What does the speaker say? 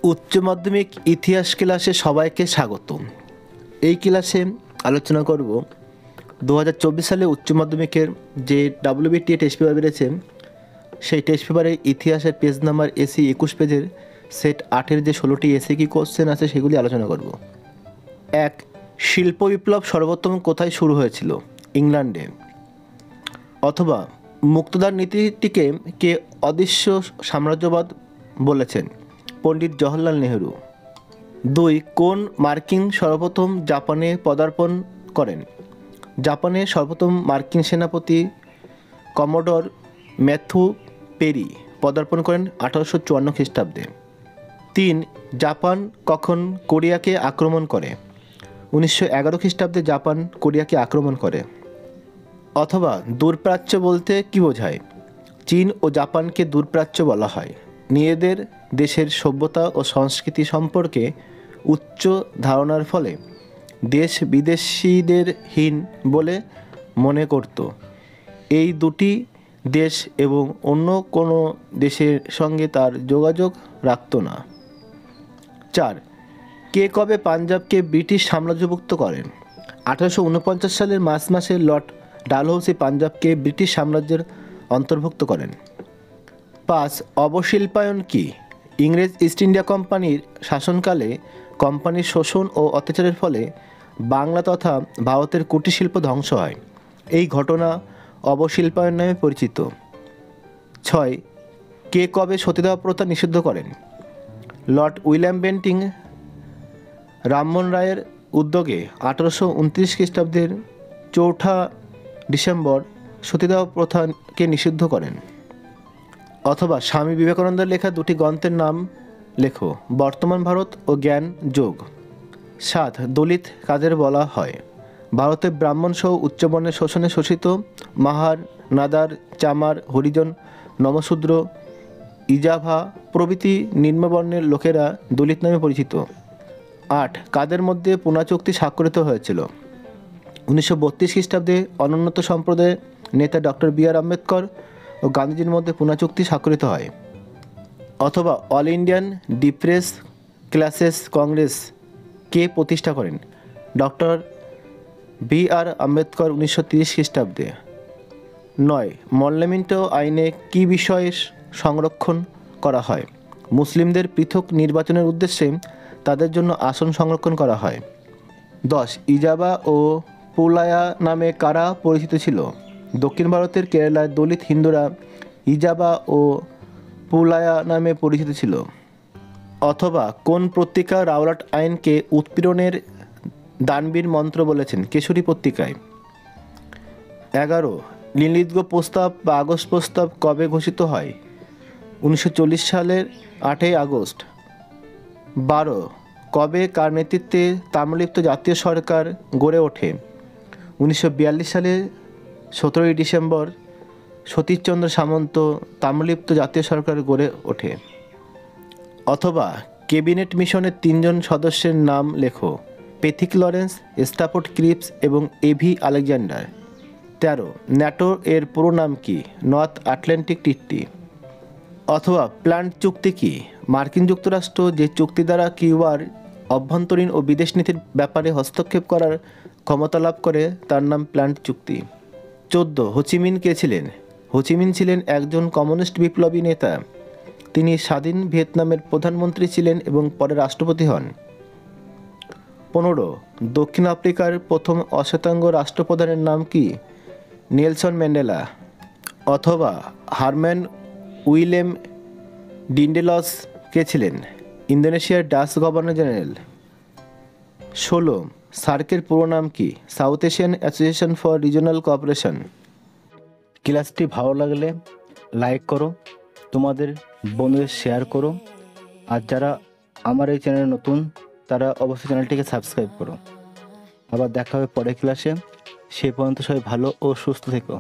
উচ্চ মাধ্যমিক ইতিহাস ক্লাসে সবাইকে স্বাগতম। এই ক্লাসে আলোচনা করব 2024 সালে উচ্চ মাধ্যমিকের যে WBTA টেস্ট পেপার বেরিয়েছে সেই টেস্ট পেপারে ইতিহাসের পেজ নাম্বার এসি 21 পেজের সেট 8-এর যে 16টি এসি কি কোশ্চেন আছে সেগুলি আলোচনা করব। 1. শিল্প বিপ্লব সর্বপ্রথম কোথায় শুরু হয়েছিল? ইংল্যান্ডে। অথবা মুক্তদার নীতিটিকে কে অদৃশ্য সাম্রাজ্যবাদ বলেছেন? পণ্ডিত জওহরলাল নেহরু। 2. কোন মার্কিন সর্বপ্রথম জাপানে পদার্পণ করেন? জাপানে সর্বপ্রথম মার্কিন সেনাপতি কমোডর ম্যাথিউ পেরি পদার্পণ করেন 1854 খ্রিস্টাব্দে। 3. জাপান কখন কোরিয়াকে আক্রমণ করে? 1911 খ্রিস্টাব্দে জাপান কোরিয়াকে আক্রমণ করে। অথবা দূরপ্রাচ্য বলতে কী বোঝায়? চীন ও জাপানকে দূরপ্রাচ্য বলা হয়। নিজেদের দেশের সভ্যতা ও সংস্কৃতি সম্পর্কে উচ্চ ধারণার ফলে দেশ বিদেশিদের হীন বলে মনে করত। এই দুটি দেশ এবং অন্য কোনো দেশের সঙ্গে তার যোগাযোগ রাখত না। 4. কে কবে পাঞ্জাবকে ব্রিটিশ সাম্রাজ্যভুক্ত করেন? 1849 সালের মার্চ মাসে লর্ড ডালহৌসি পাঞ্জাবকে ব্রিটিশ সাম্রাজ্যের অন্তর্ভুক্ত করেন। 5. অবশিল্পায়ন কি? ইংরেজ ইস্ট ইন্ডিয়া কোম্পানির শাসনকালে কোম্পানির শোষণ ও অত্যাচারের ফলে বাংলা তথা ভারতের কুটির শিল্প ধ্বংস হয়। এই ঘটনা অবশিল্পায়ন নামে পরিচিত। 6. কে কবে সতীদাহ প্রথা নিষিদ্ধ করেন? লর্ড উইলিয়াম বেন্টিং রামমোহন রায়ের উদ্যোগে 1829 খ্রিস্টাব্দের 4 ডিসেম্বর সতীদাহ প্রথাকে নিষিদ্ধ করেন। অথবা স্বামী বিবেকানন্দের লেখা দুটি গ্রন্থের নাম লেখো। বর্তমান ভারত ও জ্ঞান যোগ। 7. দলিত কাদের বলা হয়? ভারতের ব্রাহ্মণ সহ উচ্চবর্ণের শোষণে শোষিত মাহার, নাদার, চামার, হরিজন, নমশূদ্র, ইজাভা প্রভৃতি নিম্নবর্ণের লোকেরা দলিত নামে পরিচিত। 8. কাদের মধ্যে পুনা চুক্তি স্বাক্ষরিত হয়েছিল? 1932 খ্রিস্টাব্দে অনুন্নত সম্প্রদায়ের নেতা ডক্টর বি.আর. আম্বেদকর ও গান্ধীজির মধ্যে পুনা চুক্তি স্বাক্ষরিত হয়। অথবা all Indian depress classes Congress কে প্রতিষ্ঠা করেন? Doctor B.R.. আম্বেদকর 1930 খ্রিস্টাব্দে। 9. মল্লমিন্ট আইনে কী বিষয়ে সংরক্ষণ করা হয়? মুসলিমদের পৃথক নির্বাচনের উদ্দেশ্যে তাদের জন্য আসন সংরক্ষণ করা হয়। 10. ইজাবা ও পুলায়া নামে কারা পরিচিত ছিল? দক্ষিণ ভারতের কেরালায় দলিত হিন্দুরা ইজাবা ও পুলায়া নামে পরিচিত ছিল। অথবা কোন পত্রিকা রাওলাট আইনকে উৎপীড়নের দানবীর মন্ত্র বলেছেন? কেশরী পত্রিকায়। 11. নীলনদ প্রস্তাব বা আগস্ট প্রস্তাব কবে ঘোষিত হয়? 1940 সালের 8 আগস্ট। 12. কবে কার নেতৃত্বে তাম্রলিপ্ত জাতীয় সরকার গড়ে ওঠে? 1942 সালে 17 ডিসেম্বর সতীশচন্দ্র সামন্ত তাম্রলিপ্ত জাতীয় সরকার গড়ে ওঠে। অথবা ক্যাবিনেট মিশনের 3 জন সদস্যের নাম লেখো। প্যাথিক লরেন্স, স্টাফোর্ড ক্রিপস এবং এভি আলেকজান্ডার। 13. ন্যাটো এর পুরো নাম কি? নর্থ আটলান্টিক ট্রিটি। অথবা প্ল্যান্ট চুক্তি কি? মার্কিন যুক্তরাষ্ট্র যে চুক্তি দ্বারা কিউবার অভ্যন্তরীণ ও বিদেশ নীতির ব্যাপারে হস্তক্ষেপ করার ক্ষমতা লাভ করে তার নাম প্ল্যান্ট চুক্তি। 14. হোচিমিন কে ছিলেন? হোচিমিন ছিলেন একজন কমিউনিস্ট বিপ্লবী নেতা। তিনি স্বাধীন ভিয়েতনামের প্রধানমন্ত্রী ছিলেন এবং পরে রাষ্ট্রপতি হন। 15. দক্ষিণ আফ্রিকার প্রথম অশ্বেতাঙ্গ রাষ্ট্রপ্রধানের নাম কি? Nelson Mandela. অথবা হারম্যান উইলেম ডিন্ডেলস কে ছিলেন? ইন্দোনেশিয়ার ডাচ গভর্নর জেনারেল। 16. সার্কের পুরো নাম কি? South Asian association for regional cooperation. ক্লাসটি ভালো লাগলে লাইক করো, তোমাদের বন্ধুদের শেয়ার করো, আর যারা আমার এই চ্যানেলে নতুন তারা অবশ্যই চ্যানেলটিকে সাবস্ক্রাইব করো। আবার দেখা হবে পরের ক্লাসে। সে পর্যন্ত সবাই ভালো ও সুস্থ থেকো।